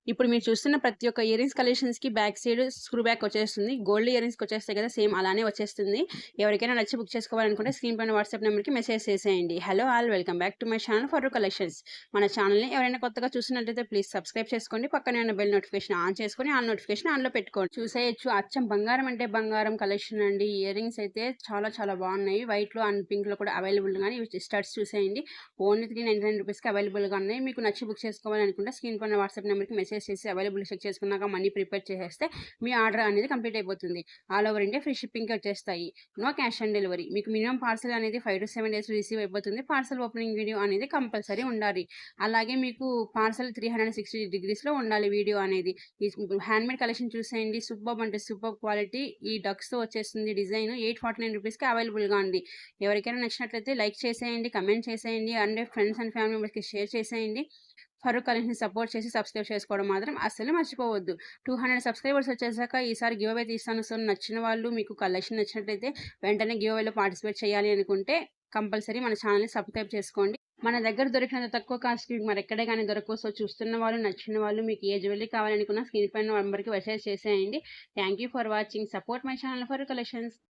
ఇప్పుడు మీరు చూస్తున్న ప్రతి ఒక్క ఇయరింగ్స్ కలెక్షన్స్‌కి బ్యాక్ సైడ్ స్క్రూ బ్యాక్ వచ్చేస్తుంది. గోల్డ్ ఇయరింగ్స్‌కి వచ్చేస్తాయి కదా! సేమ్ అలానే వచ్చేస్తుంది. ఎవరికైనా నచ్చి బుక్ చేసుకోవాలనుకుంటే స్క్రీన్ పైన వాట్సాప్ నెంబర్‌కి మెసేజ్ చేసేయండి. Hello all welcome back to my channel for collections. మన ఛానల్‌ని ఎవరైనా కొత్తగా చూస్తున్నట్లయితే ప్లీజ్ సబ్స్క్రైబ్ చేసుకోండి. పక్కనే ఉన్న బెల్ నోటిఫికేషన్ ఆన్ చేసుకొని ఆల్ నోటిఫికేషన్ ఆన్‌లో పెట్టుకోండి. చూసేయొచ్చు అచ్చం బంగారం అంటే బంగారం కలెక్షన్ అండి. ఇయరింగ్స్ అయితే చాలా చాలా బాగున్నాయి. వైట్‌లో అండ్ పింక్‌లో కూడా అవైలబుల్‌గానే స్టడ్స్ చూసేయండి. ఓన్లీ ₹399కి అవైలబుల్‌గా ఉన్నాయి. మీకు నచ్చి బుక్ చేసుకోవాలనుకుంటే స్క్రీన్ పైన వాట్సాప్ నెంబర్‌కి మెసేజ్ చేసి అవైలబుల్ చెక్ చేసుకున్నాక మనీ ప్రిపేర్ చేసేస్తే మీ ఆర్డర్ అనేది కంప్లీట్ అయిపోతుంది. ఆల్ ఓవర్ ఇండియా ఫ్రీ షిప్పింగ్‌కి వచ్చేస్తాయి. No cash on delivery. మీకు మినిమం పార్సల్ అనేది 5-7 డేస్ రిసీవ్ అయిపోతుంది. పార్సల్ ఓపెనింగ్ వీడియో అనేది కంపల్సరీ ఉండాలి. అలాగే మీకు పార్సల్ 360 డిగ్రీస్‌లో ఉండాలి వీడియో అనేది. ఈ హ్యాండ్‌మేడ్ కలెక్షన్ చూసేయండి. సూపర్బ్ అంటే సూపర్బ్ క్వాలిటీ. ఈ డక్స్‌తో వచ్చేస్తుంది డిజైన్. ₹849కి అవైలబుల్‌గా ఉంది. ఎవరికైనా నచ్చినట్లయితే లైక్ చేసేయండి, కమెంట్ చేసేయండి అండ్ ఫ్రెండ్స్ అండ్ ఫ్యామిలీ మెంబర్స్‌కి షేర్ చేసేయండి. ఫరూక్ కలెక్షన్‌ని సపోర్ట్ చేసి సబ్స్క్రైబ్ చేసుకోవడం మాత్రం అస్సలు మర్చిపోవద్దు. 200 సబ్స్క్రైబర్స్ వచ్చేసాక ఈసారి గివ్ అవే తీస్తాను. సో, నచ్చిన వాళ్ళు మీకు కలెక్షన్ నచ్చినట్లయితే వెంటనే గివ్ అవేలో పార్టిసిపేట్ చేయాలి అనుకుంటే కంపల్సరీ మన ఛానల్‌ని సబ్స్క్రైబ్ చేసుకోండి. మన దగ్గర దొరికినంత తక్కువ కాస్ట్‌కి మరెక్కడే గాని దొరకవు. సో, చూస్తున్న వాళ్ళు, నచ్చిన వాళ్ళు మీకు ఏ జ్యువెలరీ కావాలనుకున్నా స్క్రీన్ పైన నంబర్‌కి మెసేజ్ చేసేయండి. Thank you for watching. Support my channel for collections.